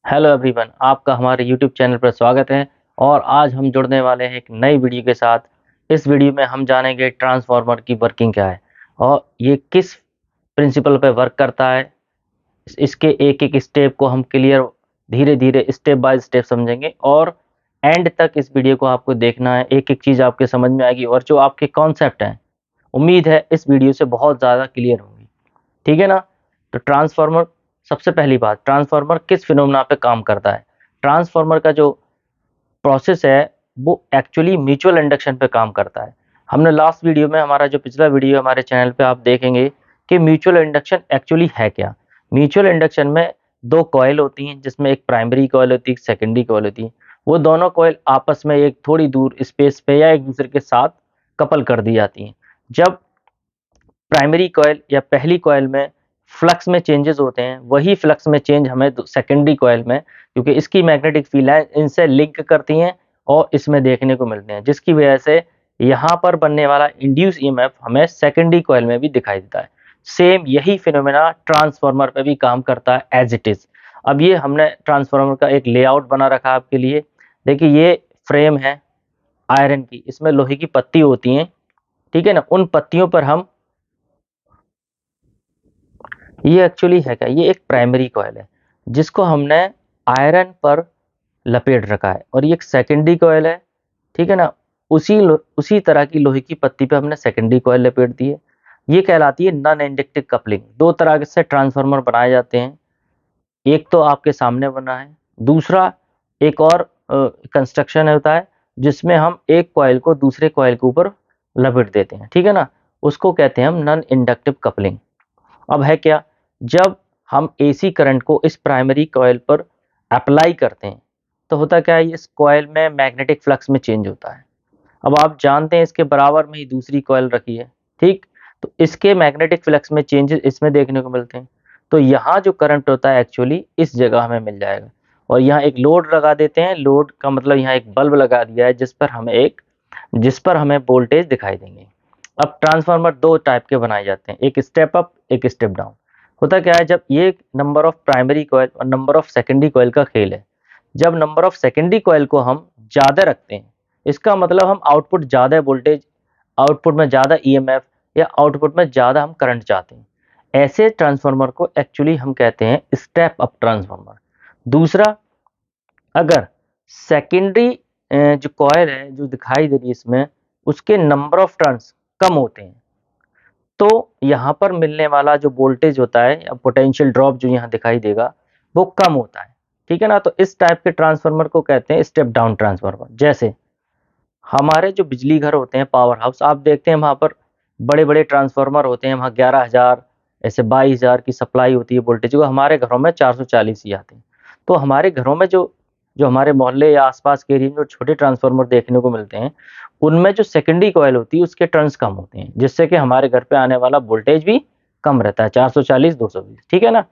Hello everyone, आपका हमारे YouTube channel पर स्वागत है। और आज हम जुड़ने वाले हैं एक नई वीडियो के साथ। इस वीडियो में हम जानेंगे ट्रांसफार्मर की वर्किंग क्या है और ये किस प्रिंसिपल पर वर्क करता है। इसके एक एक स्टेप को हम क्लियर धीरे धीरे स्टेप बाय स्टेप समझेंगे और एंड तक इस वीडियो को आपको देखना है। एक एक चीज़ आपके समझ में आएगी और जो आपके कॉन्सेप्ट हैं, उम्मीद है इस वीडियो से बहुत ज़्यादा क्लियर होंगी। ठीक है ना। तो ट्रांसफार्मर, सबसे पहली बात, ट्रांसफार्मर किस फिनोमेना पे काम करता है। ट्रांसफार्मर का जो प्रोसेस है वो एक्चुअली म्यूचुअल इंडक्शन पे काम करता है। हमने लास्ट वीडियो में, हमारा जो पिछला वीडियो हमारे चैनल पे आप देखेंगे कि म्यूचुअल इंडक्शन एक्चुअली है क्या। म्यूचुअल इंडक्शन में दो कॉइल होती हैं, जिसमें एक प्राइमरी कॉइल होती है, एक सेकेंडरी कॉइल होती है। वो दोनों कॉइल आपस में एक थोड़ी दूर स्पेस पे या एक दूसरे के साथ कपल कर दी जाती हैं। जब प्राइमरी कॉइल या पहली कॉइल में फ्लक्स में चेंजेस होते हैं, वही फ्लक्स में चेंज हमें सेकेंडरी कॉइल में, क्योंकि इसकी मैग्नेटिक फील्ड है, इनसे लिंक करती हैं और इसमें देखने को मिलते हैं, जिसकी वजह से यहाँ पर बनने वाला इंड्यूस ईएमएफ हमें सेकेंडरी कॉइल में भी दिखाई देता है। सेम यही फिनोमेना ट्रांसफार्मर पे भी काम करता है एज इट इज। अब ये हमने ट्रांसफार्मर का एक लेआउट बना रखा है आपके लिए। देखिए, ये फ्रेम है आयरन की, इसमें लोहे की पत्ती होती हैं। ठीक है ना। उन पत्तियों पर हम, ये एक्चुअली है क्या, ये एक प्राइमरी कॉइल है जिसको हमने आयरन पर लपेट रखा है, और ये एक सेकेंडरी कॉइल है। ठीक है ना। उसी तरह की लोहे की पत्ती पे हमने सेकेंडरी कॉइल लपेट दी है। ये कहलाती है नॉन इंडक्टिव कपलिंग। दो तरह से ट्रांसफार्मर बनाए जाते हैं। एक तो आपके सामने बना है, दूसरा एक और कंस्ट्रक्शन होता है जिसमें हम एक कॉइल को दूसरे कॉइल के ऊपर लपेट देते हैं। ठीक है ना। उसको कहते हैं हम नॉन इंडक्टिव कपलिंग। अब है क्या, जब हम एसी करंट को इस प्राइमरी कॉइल पर अप्लाई करते हैं तो होता क्या है, इस कॉइल में मैग्नेटिक फ्लक्स में चेंज होता है। अब आप जानते हैं इसके बराबर में ही दूसरी कॉइल रखी है। ठीक। तो इसके मैग्नेटिक फ्लक्स में चेंजेस इसमें देखने को मिलते हैं। तो यहाँ जो करंट होता है एक्चुअली इस जगह हमें मिल जाएगा। और यहाँ एक लोड लगा देते हैं। लोड का मतलब यहाँ एक बल्ब लगा दिया है जिस पर हमें वोल्टेज दिखाई देंगे। अब ट्रांसफार्मर दो टाइप के बनाए जाते हैं, एक स्टेप अप, एक स्टेप डाउन। होता क्या है, जब ये नंबर ऑफ प्राइमरी कॉइल और नंबर ऑफ सेकेंडरी कॉइल का खेल है। जब नंबर ऑफ सेकेंडरी कॉइल को हम ज़्यादा रखते हैं, इसका मतलब हम आउटपुट ज़्यादा वोल्टेज, आउटपुट में ज़्यादा ईएमएफ या आउटपुट में ज़्यादा हम करंट चाहते हैं। ऐसे ट्रांसफार्मर को एक्चुअली हम कहते हैं स्टेप अप ट्रांसफार्मर। दूसरा, अगर सेकेंडरी जो कॉइल है जो दिखाई दे रही है इसमें, उसके नंबर ऑफ टर्न्स कम होते हैं, तो यहाँ पर मिलने वाला जो वोल्टेज होता है या पोटेंशियल ड्रॉप जो यहाँ दिखाई देगा, वो कम होता है। ठीक है ना। तो इस टाइप के ट्रांसफार्मर को कहते हैं स्टेप डाउन ट्रांसफार्मर। जैसे हमारे जो बिजली घर होते हैं, पावर हाउस, आप देखते हैं वहाँ पर बड़े बड़े ट्रांसफार्मर होते हैं। वहाँ 11,000, ऐसे 22,000 की सप्लाई होती है वोल्टेज को। हमारे घरों में 440 ही आते हैं। तो हमारे घरों में जो जो हमारे मोहल्ले या आसपास के एरिया में जो छोटे ट्रांसफार्मर देखने को मिलते हैं, उनमें जो सेकेंडरी कॉइल होती है उसके टर्न्स कम होते हैं, जिससे कि हमारे घर पे आने वाला वोल्टेज भी कम रहता है, 440, 220। ठीक है ना।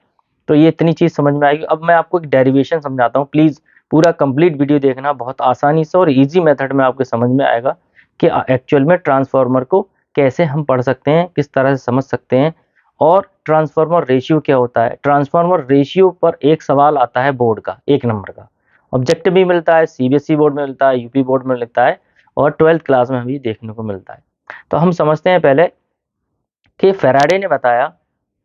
तो ये इतनी चीज़ समझ में आएगी। अब मैं आपको एक डेरिवेशन समझाता हूँ, प्लीज़ पूरा कंप्लीट वीडियो देखना। बहुत आसानी से और इजी मेथड में आपके समझ में आएगा कि एक्चुअल में ट्रांसफार्मर को कैसे हम पढ़ सकते हैं, किस तरह से समझ सकते हैं, और ट्रांसफार्मर रेशियो क्या होता है। ट्रांसफार्मर रेशियो पर एक सवाल आता है बोर्ड का, 1 नंबर का। ऑब्जेक्टिव भी मिलता है, सीबीएसई बोर्ड में मिलता है, यूपी बोर्ड में मिलता है, और 12th क्लास में भी देखने को मिलता है। तो हम समझते हैं पहले कि फैराडे ने बताया,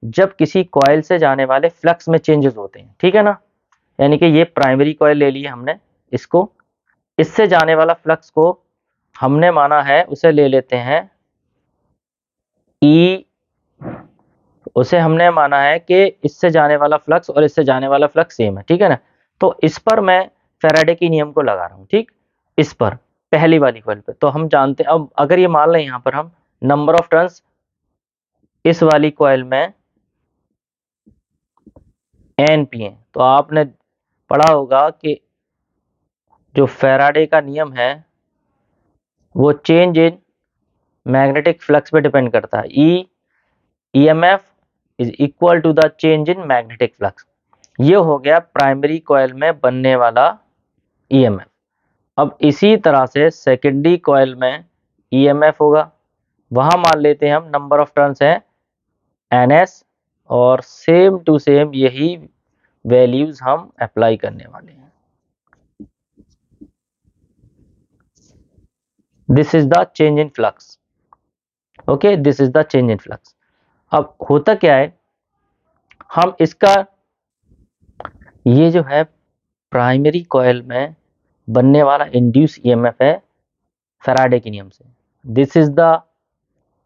जब किसी कॉइल से जाने वाले फ्लक्स में चेंजेस होते हैं। ठीक है ना। यानी कि ये प्राइमरी कॉइल ले ली हमने, इसको, इससे जाने वाला फ्लक्स को हमने माना है, उसे ले लेते हैं ई, उसे हमने माना है कि इससे जाने वाला फ्लक्स और इससे जाने वाला फ्लक्स सेम है। ठीक है ना। तो इस पर मैं फैराडे की नियम को लगा रहा हूँ। ठीक। इस पर पहली वाली कॉइल पे तो हम जानते हैं, अब अगर ये मान लें यहाँ पर हम नंबर ऑफ टर्न्स इस वाली कॉइल में एन पी हैं, तो आपने पढ़ा होगा कि जो फैराडे का नियम है वो चेंज इन मैग्नेटिक फ्लक्स पे डिपेंड करता है। E EMF is equal to the change in magnetic flux. ये हो गया प्राइमरी कॉइल में बनने वाला ईएमएफ। अब इसी तरह से सेकेंडरी कॉइल में ईएमएफ होगा। वहां मान लेते हैं हम नंबर ऑफ टर्न्स है एनएस, और सेम टू सेम यही वैल्यूज हम अप्लाई करने वाले हैं। This is the change in flux. Okay, this is the change in flux. अब होता क्या है, हम इसका ये जो है प्राइमरी कॉइल में बनने वाला इंड्यूस ईएमएफ है फैराडे के नियम से। This is the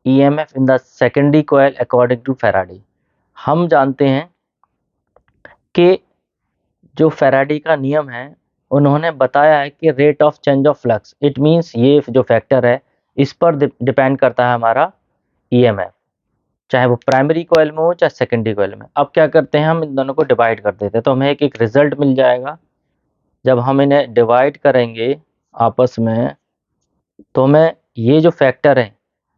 EMF in the secondary coil according to Faraday. हम जानते हैं कि जो फैराडे का नियम है, उन्होंने बताया है कि rate of change of flux, it means ये जो फैक्टर है इस पर डिपेंड करता है हमारा ईएमएफ, चाहे वो प्राइमरी कॉइल में हो चाहे सेकेंडरी कॉइल में। अब क्या करते हैं, हम इन दोनों को डिवाइड कर देते हैं तो हमें एक रिजल्ट मिल जाएगा। जब हम इन्हें डिवाइड करेंगे आपस में तो हमें ये जो फैक्टर है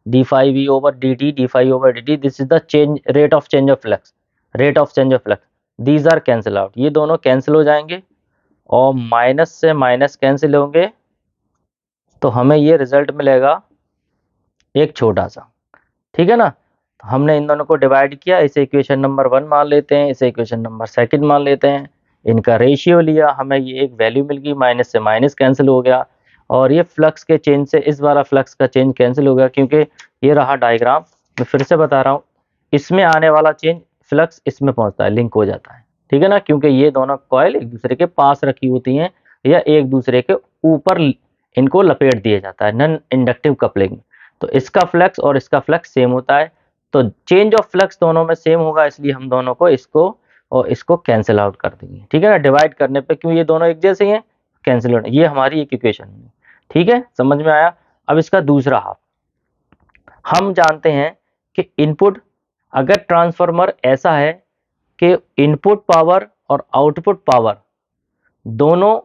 D five E over D T, D five over D T, this is the change rate of change of flux, rate of change of flux, these are cancel out, ये दोनों कैंसिल हो जाएंगे और minus से minus cancel होंगे तो हमें ये रिजल्ट मिलेगा एक छोटा सा। ठीक है ना, तो हमने इन दोनों को डिवाइड किया, इसे इक्वेशन नंबर 1 मान लेते हैं, इसे इक्वेशन नंबर 2 मान लेते हैं, इनका रेशियो लिया, हमें ये एक वैल्यू मिल गई, माइनस से माइनस कैंसिल हो गया और ये फ्लक्स के चेंज से इस वाला फ्लक्स का चेंज कैंसिल हो गया, क्योंकि ये रहा डायग्राम। मैं फिर से बता रहा हूँ, इसमें आने वाला चेंज फ्लक्स इसमें पहुंचता है, लिंक हो जाता है। ठीक है ना, क्योंकि ये दोनों कॉइल एक दूसरे के पास रखी होती हैं या एक दूसरे के ऊपर इनको लपेट दिया जाता है, नॉन इंडक्टिव कपलिंग। तो इसका फ्लक्स और इसका फ्लक्स सेम होता है, तो चेंज ऑफ फ्लक्स दोनों में सेम होगा, इसलिए हम दोनों को इसको और इसको कैंसिल आउट कर देंगे। ठीक है ना, डिवाइड करने पे क्यों ये दोनों एक जैसे ही हैं, कैंसिल आउट, ये हमारी एक इक्वेशन है। ठीक है, समझ में आया। अब इसका दूसरा हाफ, हम जानते हैं कि इनपुट, अगर ट्रांसफार्मर ऐसा है कि इनपुट पावर और आउटपुट पावर दोनों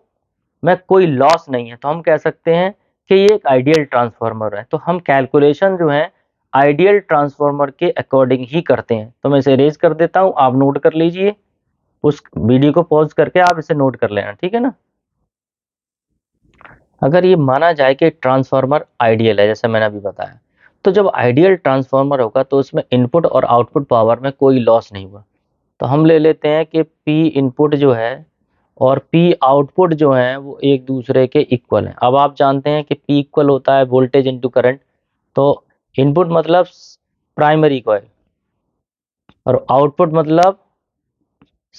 में कोई लॉस नहीं है, तो हम कह सकते हैं कि ये एक आइडियल ट्रांसफार्मर है। तो हम कैलकुलेशन जो है आइडियल ट्रांसफार्मर के अकॉर्डिंग ही करते हैं। तो मैं इसे रेज कर देता हूं, आप नोट कर लीजिए, उस वीडियो को पॉज करके आप इसे नोट कर लेना। ठीक है ना, अगर ये माना जाए कि ट्रांसफार्मर आइडियल है जैसे मैंने अभी बताया, तो जब आइडियल ट्रांसफार्मर होगा तो उसमें इनपुट और आउटपुट पावर में कोई लॉस नहीं हुआ। तो हम ले लेते हैं कि पी इनपुट जो है और पी आउटपुट जो है वो एक दूसरे के इक्वल हैं। अब आप जानते हैं कि पी इक्वल होता है वोल्टेज इनटू करंट, तो इनपुट मतलब प्राइमरी कॉइल और आउटपुट मतलब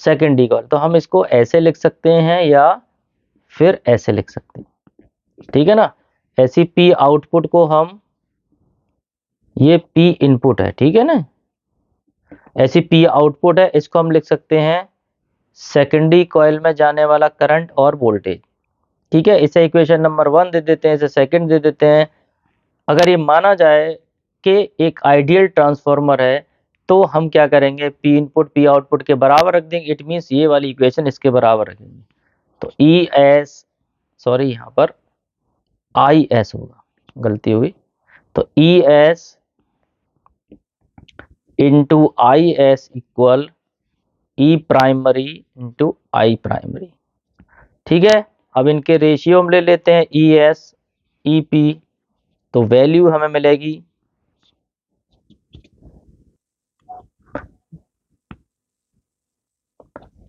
सेकेंडरी कॉइल। तो हम इसको ऐसे लिख सकते हैं या फिर ऐसे लिख सकते हैं। ठीक है ना, ऐसी पी आउटपुट को हम, ये पी इनपुट है, ठीक है ना, ऐसी पी आउटपुट है, इसको हम लिख सकते हैं सेकेंडरी कॉइल में जाने वाला करंट और वोल्टेज। ठीक है, इसे इक्वेशन नंबर 1 दे देते हैं, इसे सेकंड दे देते हैं। अगर ये माना जाए कि एक आइडियल ट्रांसफार्मर है तो हम क्या करेंगे, पी इनपुट पी आउटपुट के बराबर रख देंगे, इट मीन्स ये वाली इक्वेशन इसके बराबर रखेंगे। तो ई एस, सॉरी यहाँ पर आई एस होगा, गलती हुई, तो E S into I S equal E primary into I primary. ठीक है, अब इनके रेशियो हम ले लेते हैं ई एस ई पी, तो वैल्यू हमें मिलेगी,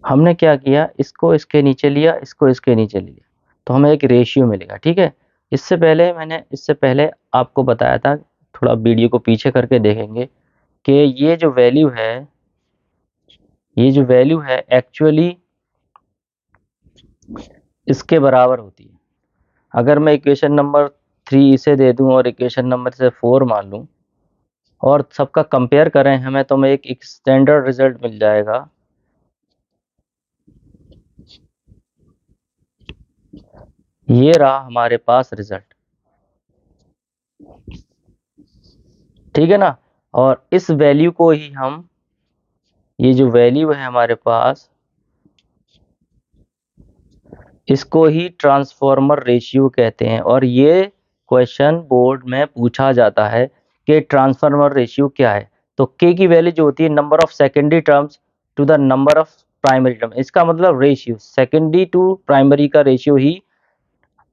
हमने क्या किया, इसको इसके नीचे लिया, इसको इसके नीचे लिया, तो हमें एक रेशियो मिलेगा। ठीक है, इससे पहले आपको बताया था, थोड़ा वीडियो को पीछे करके देखेंगे कि ये जो वैल्यू है एक्चुअली इसके बराबर होती है। अगर मैं इक्वेशन नंबर 3 इसे दे दूं और इक्वेशन नंबर से 4 मान लूं और सबका कंपेयर करें हमें, तो हमें एक स्टैंडर्ड रिजल्ट मिल जाएगा। ये रहा हमारे पास रिजल्ट। ठीक है ना, और इस वैल्यू को ही हम, ये जो वैल्यू है हमारे पास, इसको ही ट्रांसफार्मर रेशियो कहते हैं। और ये क्वेश्चन बोर्ड में पूछा जाता है कि ट्रांसफार्मर रेशियो क्या है। तो के की वैल्यू जो होती है number of secondary terms to the number of primary term, इसका मतलब रेशियो सेकेंडरी टू प्राइमरी का रेशियो ही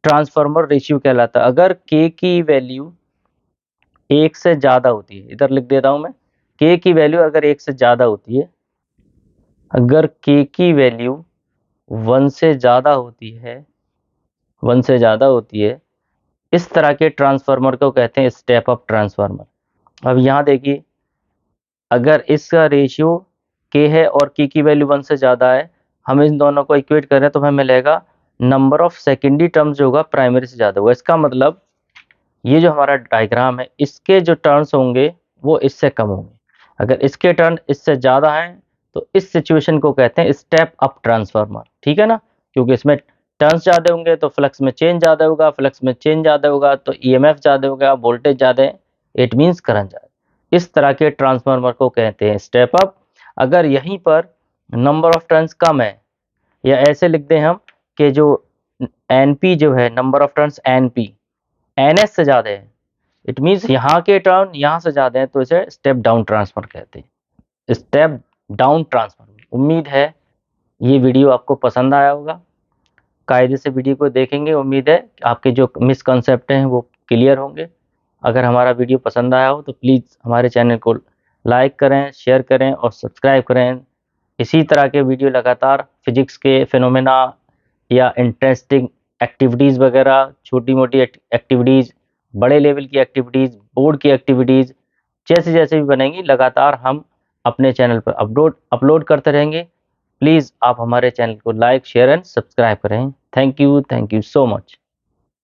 ट्रांसफार्मर रेशियो कहलाता है। अगर के की वैल्यू 1 से ज़्यादा होती है, इधर लिख देता हूं मैं, के की वैल्यू अगर 1 से ज़्यादा होती है, अगर k की वैल्यू 1 से ज़्यादा होती है, 1 से ज़्यादा होती है, इस तरह के ट्रांसफार्मर को कहते हैं स्टेप अप ट्रांसफार्मर। अब यहाँ देखिए, अगर इसका रेशियो k है और k की वैल्यू 1 से ज़्यादा है, हम इन दोनों को इक्वेट करें तो हमें मिलेगा नंबर ऑफ सेकेंडरी टर्म्स जो होगा प्राइमरी से ज़्यादा होगा। इसका मतलब ये जो हमारा डायग्राम है, इसके जो टर्न्स होंगे वो इससे कम होंगे। अगर इसके टर्न इससे ज़्यादा हैं तो इस सिचुएशन को कहते हैं स्टेप अप ट्रांसफार्मर, ठीक है ना, क्योंकि इसमें टर्न्स ज़्यादा होंगे तो फ्लक्स में चेंज ज़्यादा होगा, फ्लक्स में चेंज ज़्यादा होगा तो ईएमएफ ज़्यादा होगा, वोल्टेज ज़्यादा है, इट मीन्स करंट ज़्यादा। इस तरह के ट्रांसफार्मर को कहते हैं स्टेप अप। अगर यहीं पर नंबर ऑफ टर्न्स कम है, या ऐसे लिख दें हम कि जो एनपी जो है, number of turns NP NS से ज़्यादा है, इट मीन्स यहाँ के टर्न यहाँ से ज़्यादा है, तो इसे स्टेप डाउन ट्रांसफर कहते हैं, स्टेप डाउन ट्रांसफर। उम्मीद है ये वीडियो आपको पसंद आया होगा, कायदे से वीडियो को देखेंगे, उम्मीद है आपके जो मिसकंसेप्ट हैं वो क्लियर होंगे। अगर हमारा वीडियो पसंद आया हो तो प्लीज़ हमारे चैनल को लाइक करें, शेयर करें और सब्सक्राइब करें। इसी तरह के वीडियो लगातार फिजिक्स के फिनोमेना या इंटरेस्टिंग एक्टिविटीज़ वगैरह, छोटी मोटी एक्टिविटीज़, बड़े लेवल की एक्टिविटीज़, बोर्ड की एक्टिविटीज़, जैसे जैसे भी बनेंगी लगातार हम अपने चैनल पर अपलोड करते रहेंगे। प्लीज़ आप हमारे चैनल को लाइक, शेयर एंड सब्सक्राइब करें। Thank you so much.